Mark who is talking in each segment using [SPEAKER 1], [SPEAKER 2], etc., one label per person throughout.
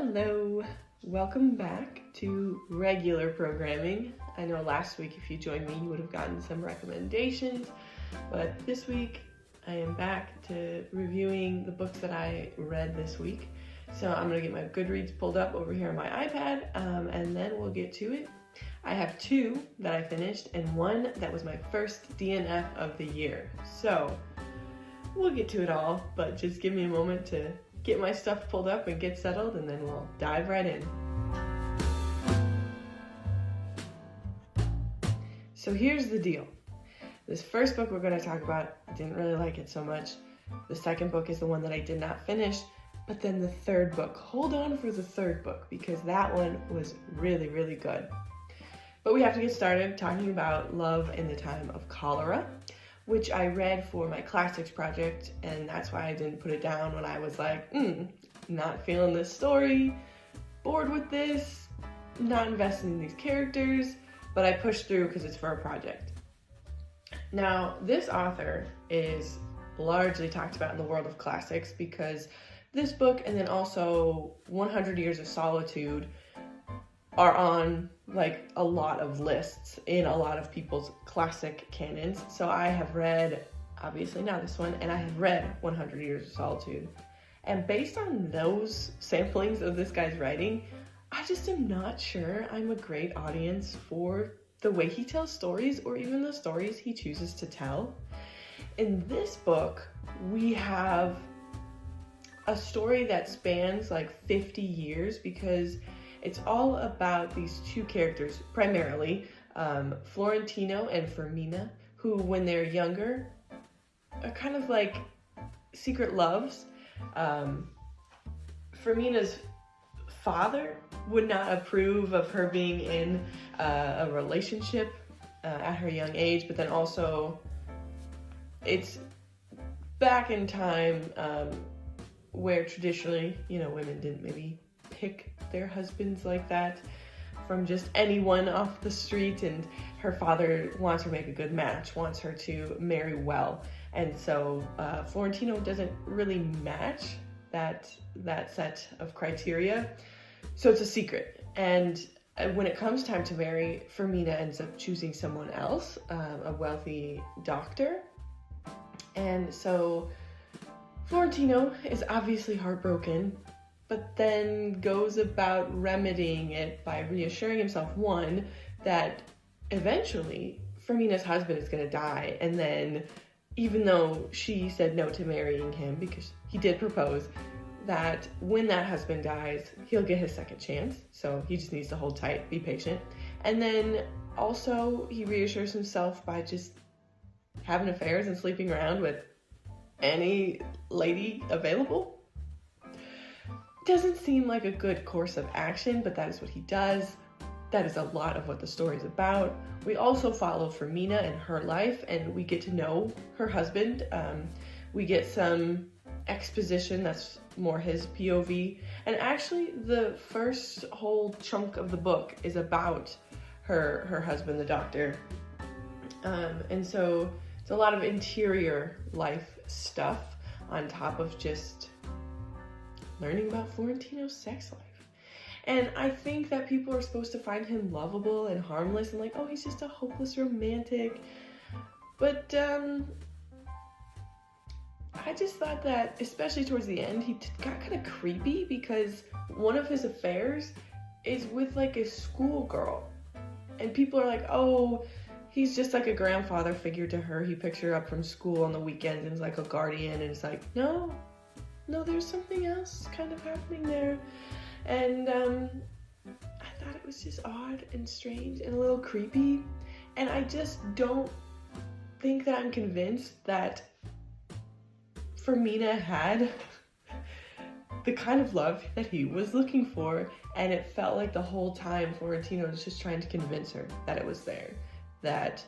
[SPEAKER 1] Hello, welcome back to regular programming. I know last week if you joined me you would have gotten some recommendations, but this week I am back to reviewing the books that I read this week. So I'm going to get my Goodreads pulled up over here on my iPad and then we'll get to it. I have two that I finished and one that was my first DNF of the year. So we'll get to it all, but just give me a moment to get my stuff pulled up and get settled, and then we'll dive right in. So here's the deal. This first book we're going to talk about, I didn't really like it so much. The second book is the one that I did not finish, but then the third book, hold on for the third book because that one was really, really good. But we have to get started talking about Love in the Time of Cholera, which I read for my classics project, and that's why I didn't put it down when I was like, not feeling this story, bored with this, not invested in these characters, but I pushed through because it's for a project. Now, this author is largely talked about in the world of classics because this book and then also 100 Years of Solitude are on like a lot of lists in a lot of people's classic canons. So I have read, obviously not this one, and I have read 100 Years of Solitude. And based on those samplings of this guy's writing, I just am not sure I'm a great audience for the way he tells stories or even the stories he chooses to tell. In this book, we have a story that spans like 50 years because it's all about these two characters, primarily Florentino and Fermina, who when they're younger are kind of like secret loves. Fermina's father would not approve of her being in a relationship at her young age, but then also it's back in time where traditionally, women didn't maybe pick their husbands like that from just anyone off the street, and her father wants her to make a good match, wants her to marry well, and so Florentino doesn't really match that set of criteria, so it's a secret. And when it comes time to marry, Fermina ends up choosing someone else, a wealthy doctor, and so Florentino is obviously heartbroken, but then goes about remedying it by reassuring himself, one, that eventually Fermina's husband is going to die, and then even though she said no to marrying him because he did propose, that when that husband dies, he'll get his second chance, so he just needs to hold tight, be patient. And then also he reassures himself by just having affairs and sleeping around with any lady available. Doesn't seem like a good course of action, but that is what he does. That is a lot of what the story is about. We also follow Fermina and her life, and we get to know her husband. We get some exposition that's more his POV. And actually, the first whole chunk of the book is about her husband, the doctor. And so it's a lot of interior life stuff on top of just learning about Florentino's sex life. And I think that people are supposed to find him lovable and harmless and like, oh, he's just a hopeless romantic. But I just thought that, especially towards the end, he got kind of creepy because one of his affairs is with like a schoolgirl. And people are like, oh, he's just like a grandfather figure to her. He picks her up from school on the weekends and is like a guardian. And it's like, no, there's something else kind of happening there. And I thought it was just odd and strange and a little creepy. And I just don't think that I'm convinced that Fermina had the kind of love that he was looking for. And it felt like the whole time Florentino was just trying to convince her that it was there. That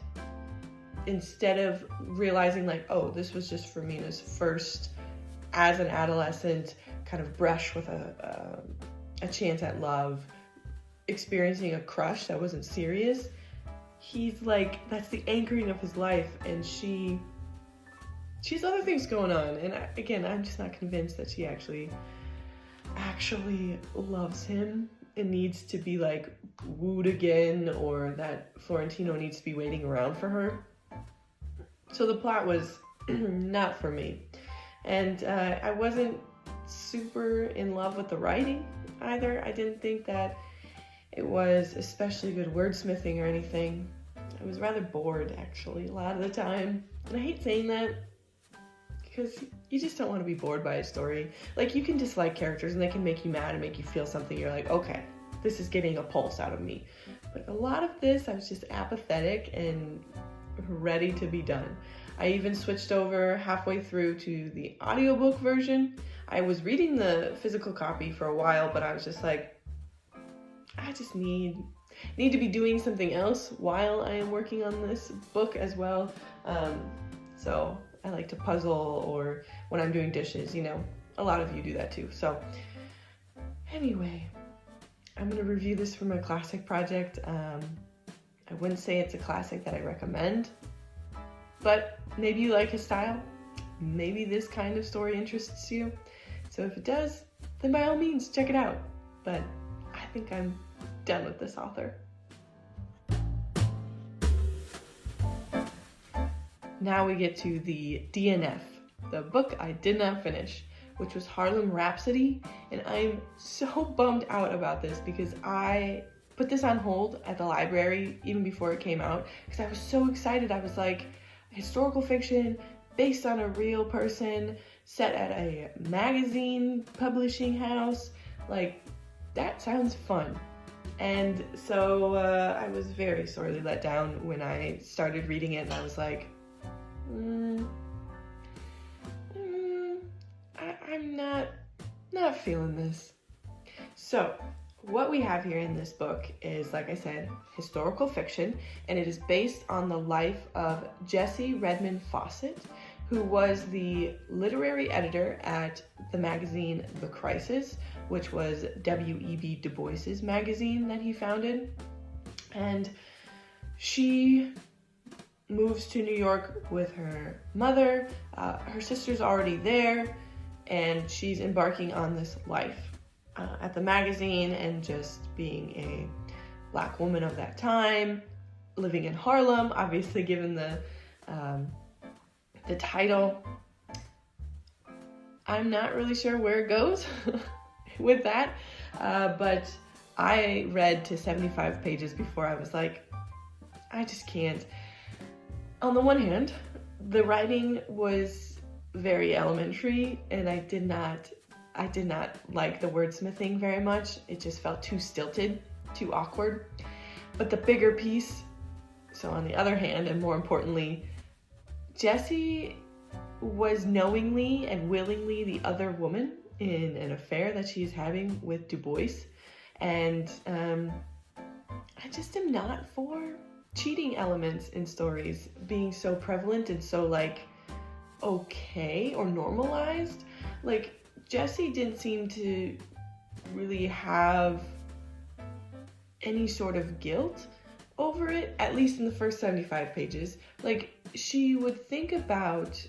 [SPEAKER 1] instead of realizing like, oh, this was just Fermina's first as an adolescent kind of brush with a chance at love, experiencing a crush that wasn't serious, he's like, that's the anchoring of his life, and she's other things going on. And again, I'm just not convinced that she actually actually loves him and needs to be like wooed again, or that Florentino needs to be waiting around for her. So the plot was not for me. And I wasn't super in love with the writing either. I didn't think that it was especially good wordsmithing or anything. I was rather bored, actually, a lot of the time. And I hate saying that because you just don't want to be bored by a story. Like, you can dislike characters and they can make you mad and make you feel something. You're like, okay, this is getting a pulse out of me. But a lot of this, I was just apathetic and ready to be done. I even switched over halfway through to the audiobook version. I was reading the physical copy for a while, but I was just like, I just need to be doing something else while I am working on this book as well. So I like to puzzle, or when I'm doing dishes, you know, a lot of you do that too. So anyway, I'm gonna review this for my classic project. I wouldn't say it's a classic that I recommend, but maybe you like his style. Maybe this kind of story interests you. So if it does, then by all means, check it out. But I think I'm done with this author. Now we get to the DNF, the book I did not finish, which was Harlem Rhapsody. And I'm so bummed out about this because I put this on hold at the library even before it came out because I was so excited. I was like, historical fiction based on a real person, set at a magazine publishing house. Like, that sounds fun. And so I was very sorely let down when I started reading it, and I was like, I'm not feeling this. So what we have here in this book is, like I said, historical fiction, and it is based on the life of Jessie Redmond Faucett, who was the literary editor at the magazine The Crisis, which was W.E.B. Du Bois's magazine that he founded. And she moves to New York with her mother. Her sister's already there, and she's embarking on this life at the magazine and just being a Black woman of that time, living in Harlem, obviously given the title. I'm not really sure where it goes with that, but I read to 75 pages before I was like, I just can't. On the one hand, the writing was very elementary, and I did not like the wordsmithing very much. It just felt too stilted, too awkward. But the bigger piece, so on the other hand, and more importantly, Jessie was knowingly and willingly the other woman in an affair that she is having with Du Bois. And I just am not for cheating elements in stories being so prevalent and so, like, okay or normalized. Like, Jessie didn't seem to really have any sort of guilt over it, at least in the first 75 pages. Like, she would think about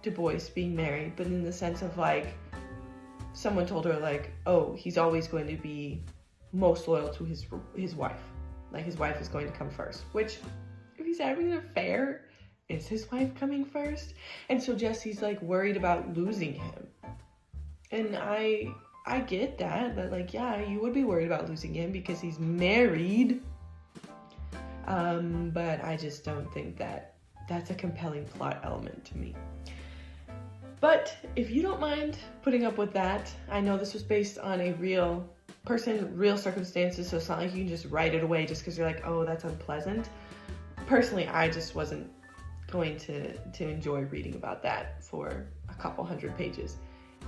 [SPEAKER 1] Du Bois being married, but in the sense of, like, someone told her, like, oh, he's always going to be most loyal to his wife. Like, his wife is going to come first, which, if he's having an affair, is his wife coming first? And so Jessie's, like, worried about losing him. And I get that, like, yeah, you would be worried about losing him because he's married. But I just don't think that that's a compelling plot element to me. But if you don't mind putting up with that, I know this was based on a real person, real circumstances, so it's not like you can just write it away just because you're like, oh, that's unpleasant. Personally, I just wasn't going to enjoy reading about that for a couple hundred pages.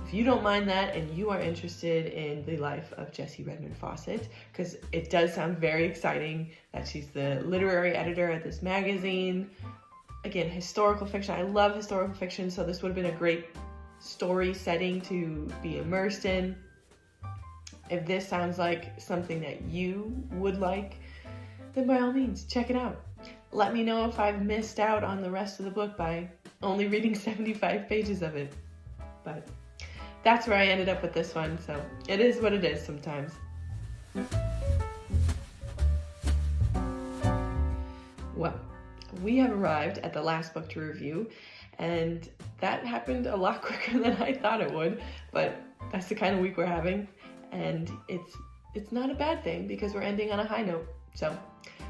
[SPEAKER 1] If you don't mind that and you are interested in the life of Jessie Redmond Faucett, because it does sound very exciting that she's the literary editor at this magazine. Again, historical fiction. I love historical fiction, so this would have been a great story setting to be immersed in. If this sounds like something that you would like, then by all means, check it out. Let me know if I've missed out on the rest of the book by only reading 75 pages of it. But that's where I ended up with this one, so it is what it is sometimes. Well, we have arrived at the last book to review, and that happened a lot quicker than I thought it would, but that's the kind of week we're having, and it's not a bad thing because we're ending on a high note. So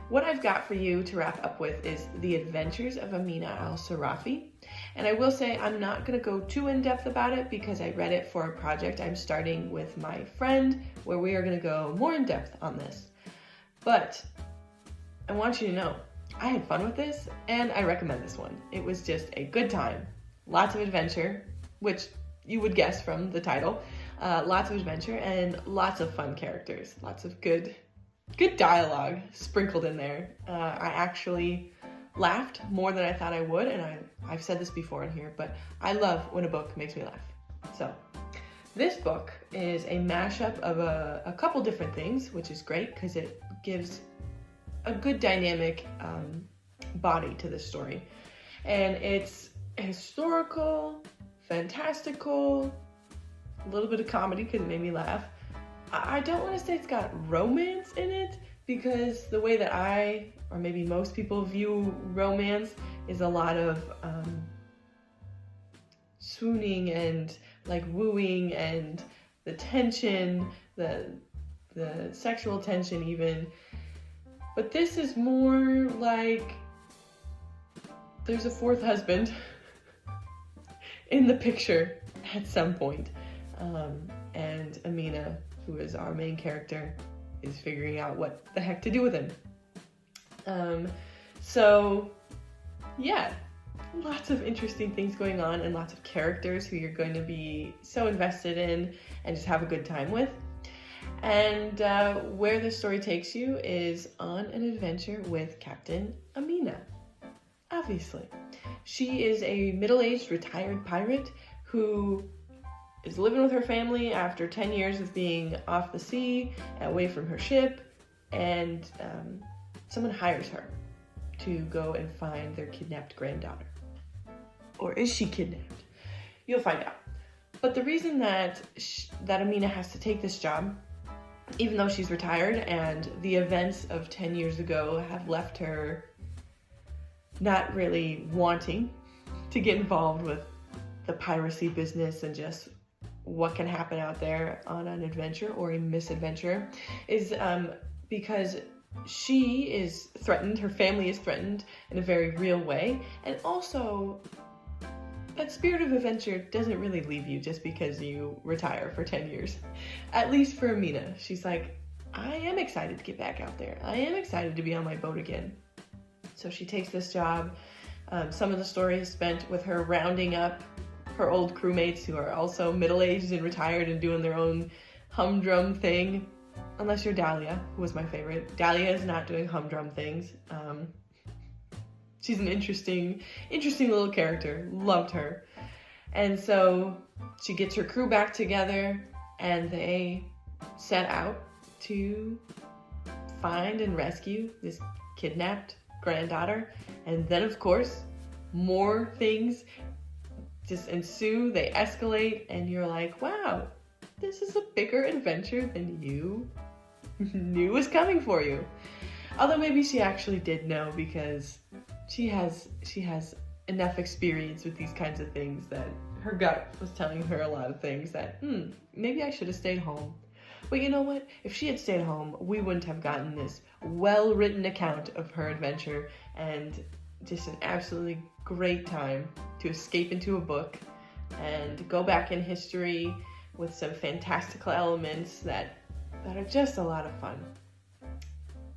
[SPEAKER 1] what I've got for you to wrap up with is The Adventures of Amina al-Sirafi. And I will say I'm not going to go too in-depth about it because I read it for a project I'm starting with my friend where we are going to go more in-depth on this. But I want you to know, I had fun with this and I recommend this one. It was just a good time. Lots of adventure, which you would guess from the title. Lots of adventure and lots of fun characters. Lots of good dialogue sprinkled in there. I actually laughed more than I thought I would, and I've said this before in here, but I love when a book makes me laugh. So this book is a mashup of a couple different things, which is great because it gives a good dynamic body to this story. And it's historical, fantastical, a little bit of comedy because it made me laugh. I don't want to say it's got romance in it because the way that I, or maybe most people view romance is a lot of swooning and like wooing and the tension, the sexual tension even. But this is more like there's a fourth husband in the picture at some point. And Amina, who is our main character, is figuring out what the heck to do with him. So yeah, lots of interesting things going on and lots of characters who you're going to be so invested in and just have a good time with. And where the story takes you is on an adventure with Captain Amina. Obviously, she is a middle-aged retired pirate who is living with her family after 10 years of being off the sea, away from her ship, and someone hires her to go and find their kidnapped granddaughter. Or is she kidnapped? You'll find out. But the reason that Amina has to take this job, even though she's retired and the events of 10 years ago have left her not really wanting to get involved with the piracy business and just what can happen out there on an adventure or a misadventure, is because she is threatened, her family is threatened in a very real way, and also that spirit of adventure doesn't really leave you just because you retire for 10 years. At least for Amina, she's like, I am excited to get back out there. I am excited to be on my boat again. So she takes this job. Some of the story is spent with her rounding up her old crewmates who are also middle-aged and retired and doing their own humdrum thing. Unless you're Dahlia, who was my favorite. Dahlia is not doing humdrum things. She's an interesting little character. Loved her. And so she gets her crew back together and they set out to find and rescue this kidnapped granddaughter. And then, of course, more things just ensue, they escalate, and you're like, wow, this is a bigger adventure than you knew was coming for you. Although maybe she actually did know because she has enough experience with these kinds of things that her gut was telling her a lot of things that, maybe I should have stayed home. But you know what? If she had stayed home, we wouldn't have gotten this well-written account of her adventure and just an absolutely great time to escape into a book and go back in history with some fantastical elements that are just a lot of fun.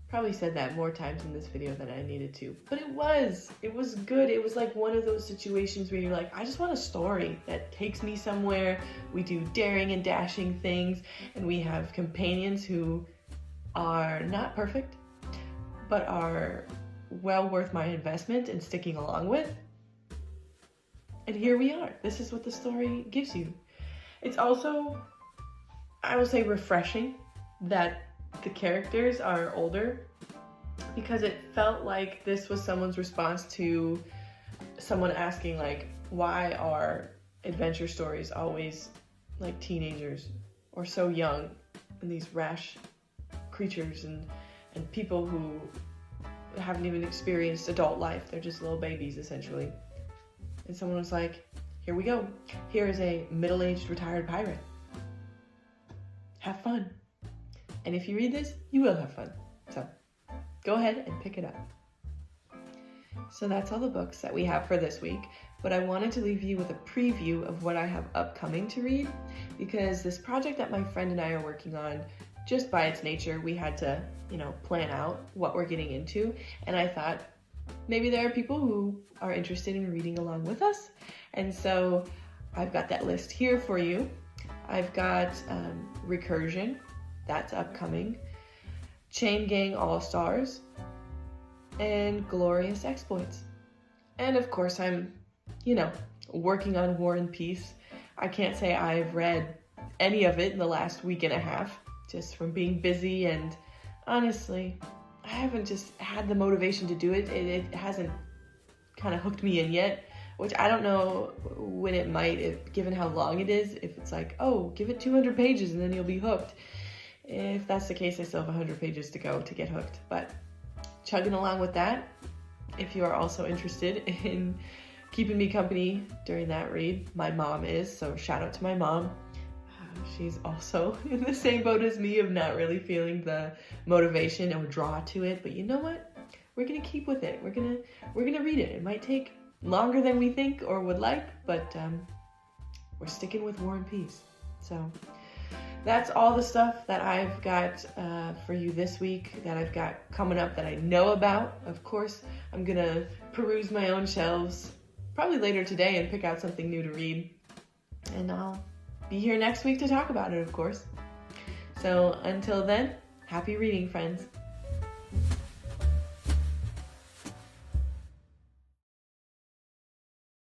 [SPEAKER 1] Probably said that more times in this video than I needed to, but it was good. It was like one of those situations where you're like, I just want a story that takes me somewhere. We do daring and dashing things, and we have companions who are not perfect, but are well worth my investment and sticking along with. And here we are. This is what the story gives you. It's also, I will say, refreshing that the characters are older, because it felt like this was someone's response to someone asking, like, why are adventure stories always like teenagers or so young, and these rash creatures and people who haven't even experienced adult life. They're just little babies, essentially. And someone was like, here we go. Here is a middle-aged retired pirate. Have fun. And if you read this, you will have fun. So go ahead and pick it up. So that's all the books that we have for this week. But I wanted to leave you with a preview of what I have upcoming to read, because this project that my friend and I are working on, just by its nature, we had to, plan out what we're getting into. And I thought maybe there are people who are interested in reading along with us. And so I've got that list here for you. I've got Recursion, that's upcoming, Chain Gang All-Stars, and Glorious Exploits. And of course I'm, working on War and Peace. I can't say I've read any of it in the last week and a half, just from being busy, and honestly, I haven't just had the motivation to do it. It hasn't kind of hooked me in yet, which I don't know when it might, given how long it is, if it's like, oh, give it 200 pages and then you'll be hooked. If that's the case, I still have 100 pages to go to get hooked. But chugging along with that, if you are also interested in keeping me company during that read, my mom is, so shout out to my mom. She's also in the same boat as me of not really feeling the motivation or draw to it, but you know what? We're gonna keep with it. We're gonna read it. It might take longer than we think or would like, but we're sticking with War and Peace. So that's all the stuff that I've got for you this week, that I've got coming up that I know about. Of course, I'm gonna peruse my own shelves probably later today and pick out something new to read. And I'll be here next week to talk about it, of course. So until then, happy reading, friends.